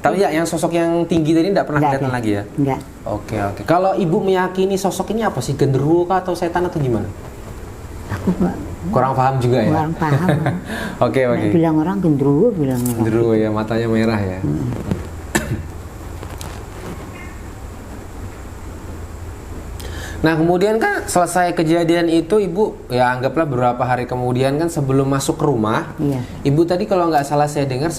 Tapi ya yang sosok yang tinggi tadi nggak pernah kelihatan lagi ya? Enggak. Oke. Kalau ibu meyakini sosok ini apa sih? Genderuwo kah atau setan atau gimana? Aku nggak. Kurang paham juga ya? Kurang paham. Oke. Bilang orang genderuwo, bilang orang. Genderuwo ya, matanya merah ya? Nah kemudian kan selesai kejadian itu ibu ya anggaplah beberapa hari kemudian kan sebelum masuk ke rumah, ibu tadi kalau nggak salah saya dengar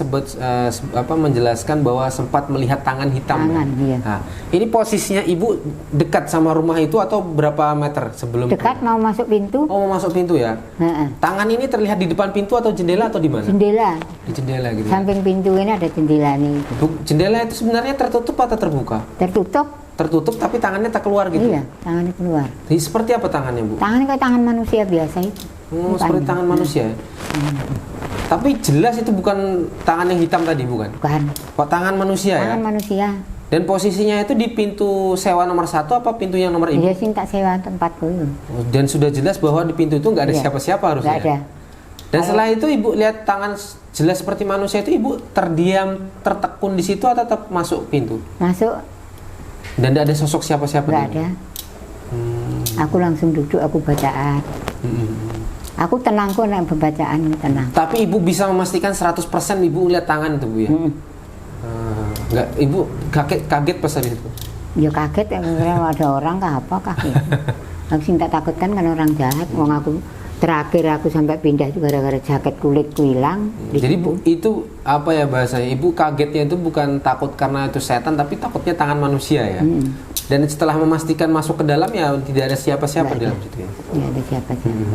menjelaskan bahwa sempat melihat tangan hitam. Iya. Nah, ini posisinya ibu dekat sama rumah itu atau berapa meter sebelum? Dekat, mau masuk pintu. Oh mau masuk pintu ya? Tangan ini terlihat di depan pintu atau jendela atau di mana? Jendela. Di jendela gitu. Samping pintu ini ada jendela nih. Jendela itu sebenarnya tertutup atau terbuka? Tertutup tapi tangannya tak keluar gitu? Iya, tangannya keluar. Jadi seperti apa tangannya, Bu? Tangannya kayak tangan manusia biasa itu. Seperti tangan manusia? Tapi jelas itu bukan tangan yang hitam tadi, bukan? Bukan. Kok tangan manusia ya? Tangan manusia. Dan posisinya itu di pintu sewa nomor 1 apa pintu yang nomor ibu? Iya sih, tak sewa tempatku itu. Dan sudah jelas bahwa di pintu itu nggak ada siapa-siapa harusnya? Nggak ada. Dan setelah itu ibu lihat tangan jelas seperti manusia itu, ibu terdiam, tertekun di situ atau tetap masuk pintu? Masuk. Dan tidak ada sosok siapa-siapa? Nggak ada. Aku langsung duduk, aku bacaan. Aku tenang kok, naik pembacaan tenang. Tapi ibu bisa memastikan 100% ibu lihat tangan itu, Bu ya? Enggak, ibu kaget pas hari itu? Ya kaget, ada orang kah apa kaget. Aku sih tak takutkan kan orang jahat. Wong aku terakhir aku sampai pindah itu gara-gara jaket kulitku hilang. Jadi Bu, itu apa ya bahasanya? Ibu kagetnya itu bukan takut karena itu setan, tapi takutnya tangan manusia ya. Dan setelah memastikan masuk ke dalam ya tidak ada siapa-siapa di dalam situ ya. Tidak ada siapa-siapa.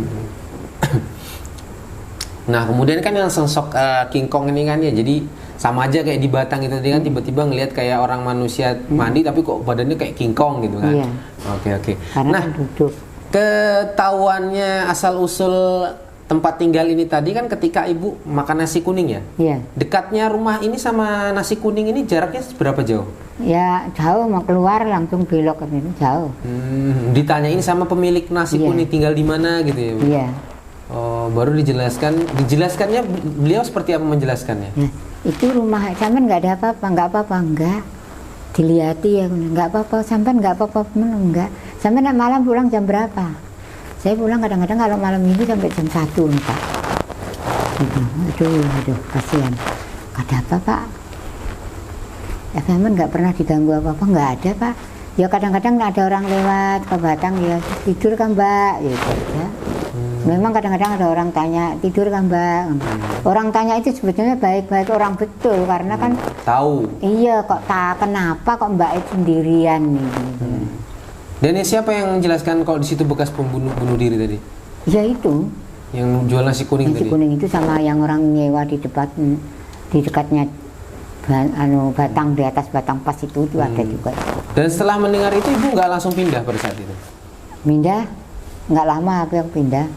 Nah kemudian kan yang sosok King Kong ini kan ya, jadi sama aja kayak di Batang itu kan tiba-tiba ngelihat kayak orang manusia mandi tapi kok badannya kayak King Kong gitu kan. Iya. Oke. Karena Nah duduk. ketahuannya asal usul tempat tinggal ini tadi kan ketika ibu makan nasi kuning ya? Iya. Dekatnya rumah ini sama nasi kuning ini jaraknya berapa jauh? Ya jauh, mau keluar langsung belok ke sini jauh. Ditanyain sama pemilik nasi kuning tinggal di mana gitu ya? Bu? Iya. Oh, baru dijelaskannya beliau seperti apa menjelaskannya? Nah, itu rumah sampean nggak ada apa-apa, enggak. Dilihat ya, nggak apa-apa, sampean nggak apa-apa, enggak. Sampean malam pulang jam berapa? Saya pulang kadang-kadang kalau malam minggu sampai jam 1 Pak. Aduh, kasihan. Ada apa Pak? Ya sampean nggak pernah diganggu apa-apa, nggak ada Pak. Ya kadang-kadang ada orang lewat ke Batang ya tidur kan Mbak, gitu ya. Memang kadang-kadang ada orang tanya tidur kan Mbak. Orang tanya itu sebetulnya baik-baik orang betul karena kan tahu. Iya kok kenapa kok Mbak itu sendirian nih. Dan siapa yang menjelaskan kalau di situ bekas bunuh diri tadi? Ya itu. Yang jual nasi kuning tadi. Nasi kuning itu sama yang orang nyewa di dekatnya Batang, di atas Batang Pas itu ada juga. Dan setelah mendengar itu ibu nggak langsung pindah pada saat itu? Pindah, nggak lama aku yang pindah.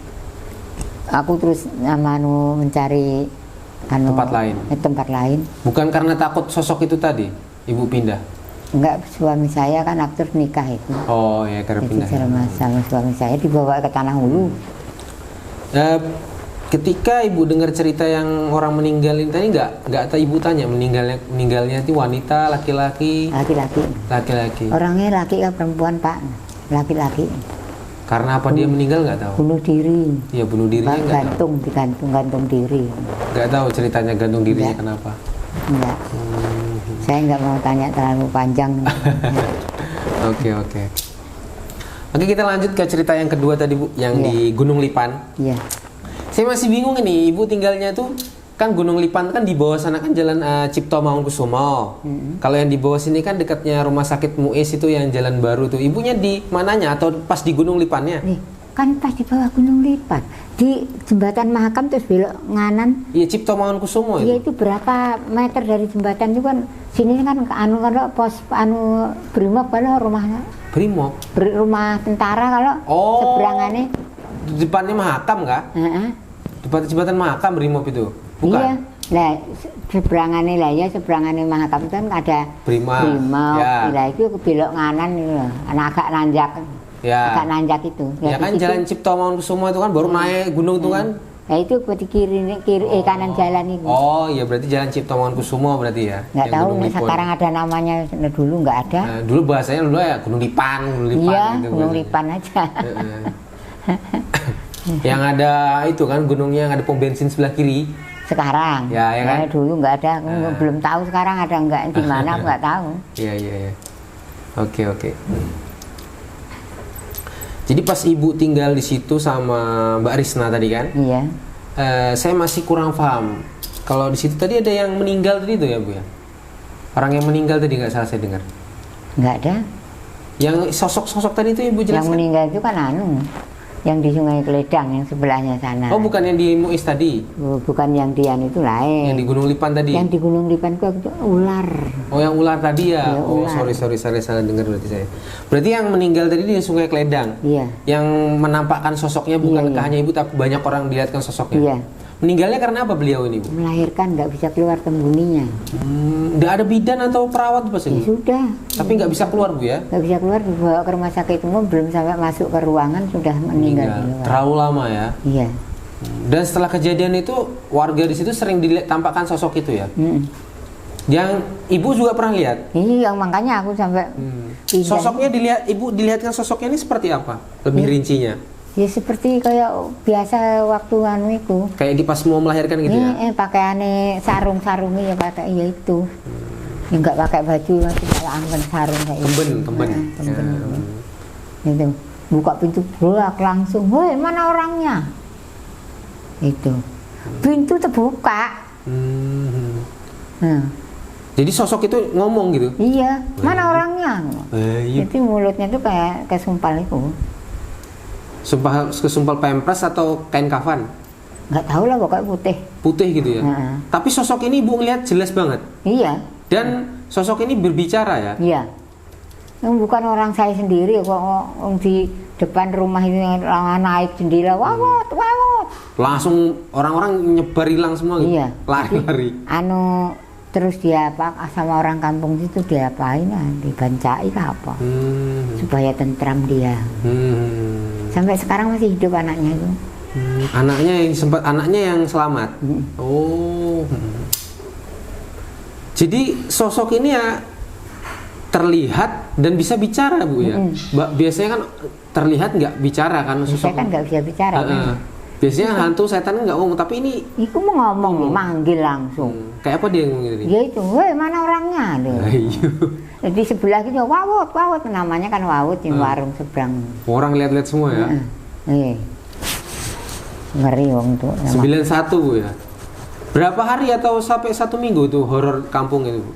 Aku terus mencari tempat lain. Bukan karena takut sosok itu tadi, ibu pindah? Enggak, suami saya kan aktor nikah itu. Oh ya, karena pindah. Jadi sama suami saya dibawa ke Tanah Hulu. Eh, ketika ibu dengar cerita yang orang meninggal ini tadi nggak ibu tanya meninggalnya itu wanita, laki-laki? Laki-laki. Laki-laki. Orangnya laki ke perempuan Pak? Laki-laki. Karena apa dia meninggal nggak tahu? Bunuh diri. Ya bunuh dirinya Pak, nggak tahu. gantung diri. Nggak tahu ceritanya gantung dirinya Nggak. kenapa? Enggak. Saya nggak mau tanya terlalu panjang. Oke. Oke, kita lanjut ke cerita yang kedua tadi Bu, yang Iya. di Gunung Lipan. Iya. Saya masih bingung ini, ibu tinggalnya tuh kan Gunung Lipan kan di bawah sana kan jalan Cipto Mangunkusumo. Kalau yang di bawah sini kan dekatnya Rumah Sakit Muiz itu yang jalan baru tuh. Ibunya di mananya atau pas di Gunung Lipannya? Nih, kan pas di bawah Gunung Lipan, di jembatan Mahakam terus belok nganan. Iya Cipto Mangunkusumo Dia itu. itu berapa meter dari jembatan itu kan sini kan kalau pos Brimob kalau rumahnya Brimob. rumah tentara kalau Oh. seberangannya. Di depannya Mahakam kah? Heeh. Depan jembatan Mahakam Brimob itu. Bukan. Iya. Lah seberangannya lah ya seberangannya Mahakam itu kan ada Brimob. Ya. Lah itu belok nganan itu loh. Agak nanjak. Ya. Agak nanjak itu. Ya di kan situ. jalan Cipto Mangunkusumo itu kan baru naik gunung itu kan. Nah itu di kiri kanan jalan itu. Oh, iya berarti jalan Cipto Mangunkusumo berarti ya. Nggak yang tahu Gunung nih Lipon. sekarang ada namanya, dulu nggak ada. Nah, dulu bahasanya dulu ya Gunung Lipan Iya, gitu Gunung bahasanya. Lipan aja. Heeh. Yang ada itu kan gunungnya yang ada pom bensin sebelah kiri. Sekarang. Ya, ya kan? Dulu nggak ada, aku belum tahu sekarang ada nggak di mana aku nggak tahu. Iya. Oke. Jadi pas ibu tinggal di situ sama Mbak Risna tadi kan, Iya. saya masih kurang paham. Kalau di situ tadi ada yang meninggal tadi itu ya Bu ya? Orang yang meninggal tadi nggak salah saya dengar. Nggak ada. Yang sosok-sosok tadi itu ibu Yang jelaskan. meninggal itu kan yang di Sungai Keledang yang sebelahnya sana. Oh bukan yang di Muiz tadi, Bukan yang Dian itu lain. yang di Gunung Lipan tadi. Yang di Gunung Lipan itu ular. Oh yang ular tadi ya? Ya, Oh ular. sorry salah dengar berarti saya. Berarti yang meninggal tadi di Sungai Keledang. Iya. Yang menampakkan sosoknya bukan Iya. hanya ibu tapi banyak orang dilihatkan sosoknya. Iya. Meninggalnya karena apa beliau ini Bu? Melahirkan nggak bisa keluar tembuninya. Nggak ada bidan atau perawat pas Ya ini? sudah. Tapi nggak bisa keluar Bu ya? Nggak bisa keluar, dibawa ke rumah sakit umum, belum sampai masuk ke ruangan sudah meninggal di luar. Terlalu lama ya. Iya. Dan setelah kejadian itu warga di situ sering tampakkan sosok itu ya. Mm. Yang ibu juga pernah lihat. Ini yang makanya aku sampai pindah. Sosoknya dilihatkan sosoknya ini seperti apa? Lebih rincinya. Ya seperti kayak biasa waktu anu itu. Kayak di pas mau melahirkan gitu ya. Pakaiannya sarung-sarungnya ya pakai ya itu. Ya enggak pakai baju masih kayak amben sarung kayak Temben. Temben. Ya. Itu buka pintu bolak langsung, "Woi, mana orangnya?" Itu. Pintu terbuka. Hmm. Nah, Jadi sosok itu ngomong gitu. iya, "Mana orangnya?" Iya. Itu mulutnya tuh kayak kesumpal itu. Kesumpal pempres atau kain kafan? Nggak tahu lah pokoknya putih. Putih gitu ya. Heeh. Tapi sosok ini ibu ngeliat jelas banget. Iya, Dan sosok ini berbicara ya. iya. Yang bukan orang saya sendiri kok di depan rumah ini naik jendela, wawot. Langsung orang-orang nyebar hilang semua gitu. Iya. Lari-lari. Terus dia sama orang kampung itu diapain? Dibancai lah apa? Supaya tentram dia. Sampai sekarang masih hidup anaknya itu. Anaknya yang selamat. Oh. Jadi sosok ini ya terlihat dan bisa bicara Bu ya. Biasanya kan terlihat nggak bicara kan Saya sosok. kan nggak bisa bicara. Heeh. Biasanya hantu setan kan nggak ngomong, tapi ini Iku mau ngomong, manggil langsung. kayak apa dia ngomong gitu nih? Ya itu, "Woi, mana orangnya?" Loh. Ayo. Di sebelah gitu, wawut, namanya kan wawut di warung seberang. Orang lihat-lihat semua ya. Ngeri wong tuh. 91 Bu ya. Berapa hari atau sampai 1 minggu tuh horor kampung itu Bu?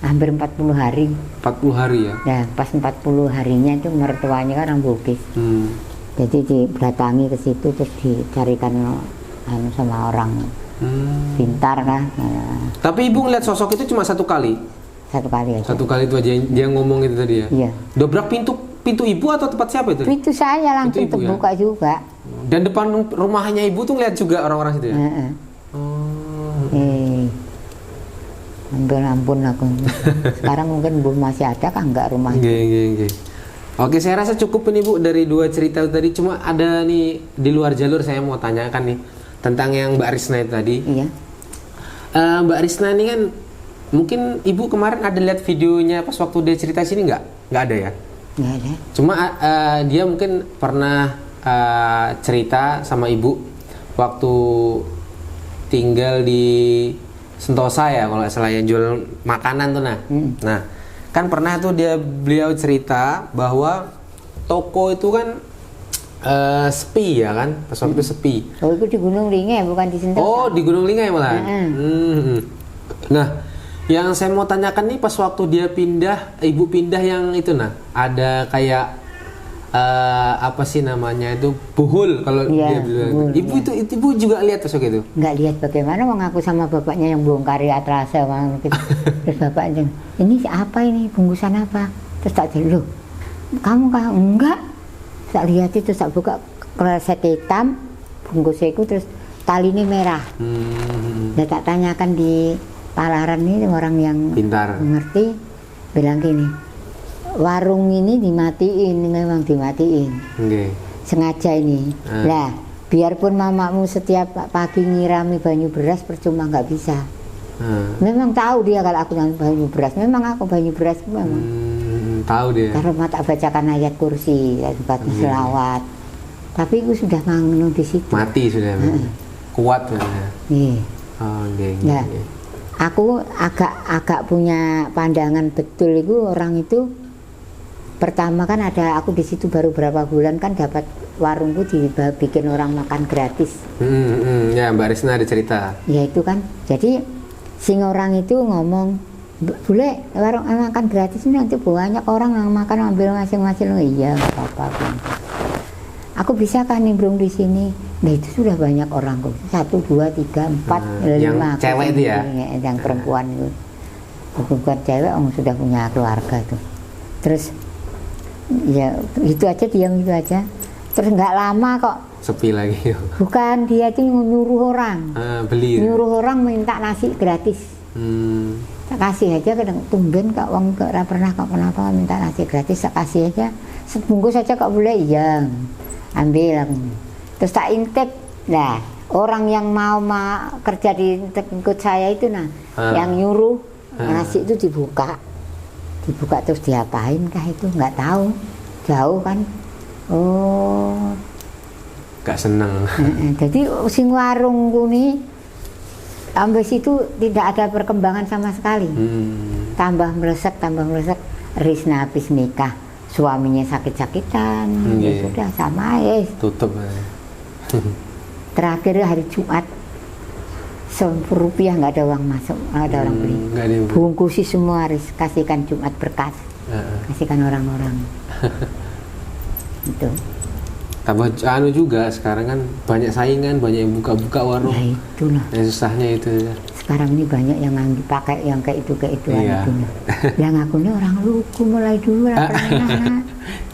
Hampir 40 hari. 40 hari ya. Nah, pas 40 harinya itu mertuanya kan orang Bugis. Jadi didatangi ke situ terus dicarikan sama orang pintar kan. Nah, Tapi ibu ngeliat sosok itu cuma 1 kali. 1 kali aja. 1 kali itu aja dia ngomong itu tadi ya. Iya. Dobrak pintu ibu atau tempat siapa itu? Itu saya langsung Itu ibu ya? terbuka juga. Dan depan rumahnya ibu tuh ngeliat juga orang-orang situ ya. Heeh. Oh. Ampun aku. Sekarang mungkin belum masih ada kan enggak rumahnya. Nggih. Oke, saya rasa cukup ini Bu dari dua cerita tadi. Cuma ada nih di luar jalur saya mau tanyakan nih tentang yang Mbak Risna itu tadi. Iya. Mbak Risna ini kan mungkin Ibu kemarin ada lihat videonya pas waktu dia cerita sini nggak? Nggak ada ya? Nggak ada. Cuma dia mungkin pernah cerita sama Ibu waktu tinggal di Sentosa ya kalau nggak salah yang jual makanan tuh nah. Nah kan pernah tuh beliau cerita bahwa toko itu kan sepi ya kan pas waktu itu sepi. Oh itu di Gunung Lingga bukan di Sentosa. Oh di Gunung Lingga ya malah. Nah yang saya mau tanyakan nih pas waktu dia pindah, ibu pindah yang itu nah ada kayak apa sih namanya itu buhul kalau dia bilang. Ibu itu ibu juga lihat pas waktu itu? Nggak lihat bagaimana mengaku sama bapaknya yang bongkari atrase gitu. Terus bapaknya ini apa ini bungkusan apa? Terus tak jadi loh kamu kah enggak? Tak lihat itu tak buka kresek hitam bungkusnya itu terus tali ini merah. Dan tak tanyakan di Palaran ini orang yang pintar mengerti bilang gini, warung ini dimatiin, memang dimatiin. Sengaja ini. Lah, biarpun mamamu setiap pagi nyirami banyu beras percuma nggak bisa. Memang tahu dia kalau aku nyanyi banyu beras. Memang aku banyu beras memang. Tahu dia. Karena mata bacakan ayat kursi, buat selawat. Tapi aku sudah manggung di situ. Mati sudah. Kuat sudah. Iya. Oh, nah, aku agak punya pandangan betul itu orang itu. Pertama kan ada aku di situ baru berapa bulan kan dapat warungku dibikin orang makan gratis. Ya Mbak Risna ada cerita. Ya itu kan. Jadi sing orang itu ngomong, boleh warung makan gratis ini nanti banyak orang yang makan ambil masing-masing. Oh, iya nggak apa-apa. Aku bisa kan nimbrung di sini. Nah itu sudah banyak orang kok. 1, 2, 3, 4, 5. Yang cewek itu ya? Yang perempuan itu. Bukan cewek, sudah punya keluarga tuh. Terus ya itu aja diam itu aja. Terus nggak lama kok. Sepi lagi. Bukan dia itu nyuruh orang. Beli. Nyuruh orang minta nasi gratis. Tak kasih aja kadang tumben kak uang gak pernah kok kenapa minta nasi gratis tak kasih aja sebungkus aja kok boleh iya ambil aku. Terus tak intip nah orang yang mau kerja di ikut saya itu nah yang nyuruh nasi itu dibuka terus diapain kah itu nggak tahu jauh kan gak seneng. Jadi sing warungku nih sampai situ tidak ada perkembangan sama sekali. Tambah melesek Risna habis nikah suaminya sakit-sakitan ya sudah sama tutup. Terakhir hari Jumat Rp1 nggak ada uang masuk, nggak ada orang beli. Bungkusi semua harus kasihkan Jumat berkas, kasihkan orang-orang. Itu. Tambah juga sekarang kan banyak saingan, banyak yang buka-buka warung. Ya itulah. Yang susahnya itu. Sekarang ini banyak yang pakai yang kayak itu iya. Yang aku ini orang lugu mulai dulu lah pernah.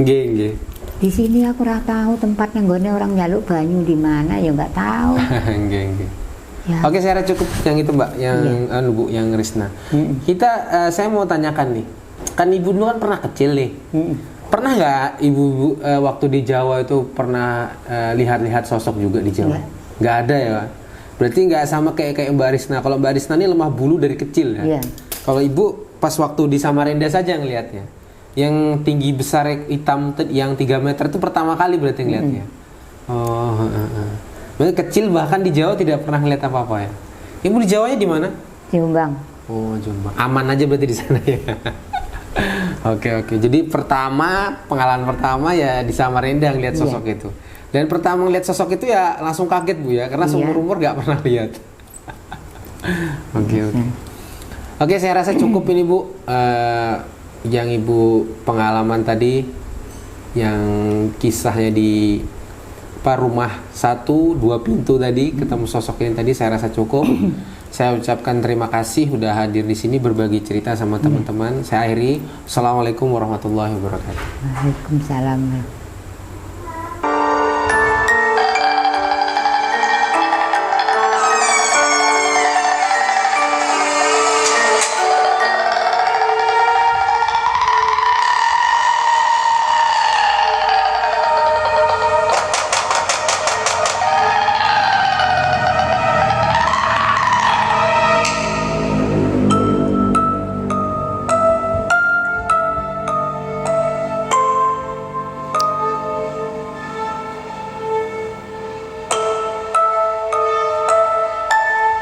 Nggih. Di sini aku ora tahu tempatnya nggone orang nyaluk banyu di mana ya nggak tahu. Nggih. Ya. Oke, saya rasa cukup yang itu Mbak, yang Bu, yang Risna. Saya mau tanyakan nih, kan Ibu dulu kan pernah kecil nih. Pernah nggak Ibu waktu di Jawa itu pernah lihat-lihat sosok juga di Jawa? Nggak ada ya, Pak? Berarti nggak sama kayak Mbak Risna. Kalau Mbak Risna ini lemah bulu dari kecil ya. Kalau Ibu pas waktu di Samarinda saja ngelihatnya, yang tinggi besar hitam yang 3 meter itu pertama kali berarti ngelihatnya. Berarti kecil bahkan di Jawa tidak pernah ngeliat apa-apa ya. Ibu di Jawanya di mana? Jombang. Oh Jombang. Aman aja berarti di sana ya. Oke. Jadi pengalaman pertama ya di Samarinda ngeliat sosok itu. Dan pertama ngeliat sosok itu ya langsung kaget Bu ya, karena seumur umur nggak pernah lihat. Oke, saya rasa cukup ini Bu. Yang Ibu pengalaman tadi, yang kisahnya di rumah 1, 2 pintu tadi ketemu sosok ini tadi, saya rasa cukup. Saya ucapkan terima kasih sudah hadir di sini berbagi cerita sama teman-teman. Saya akhiri. Assalamualaikum warahmatullahi wabarakatuh. Waalaikumsalam.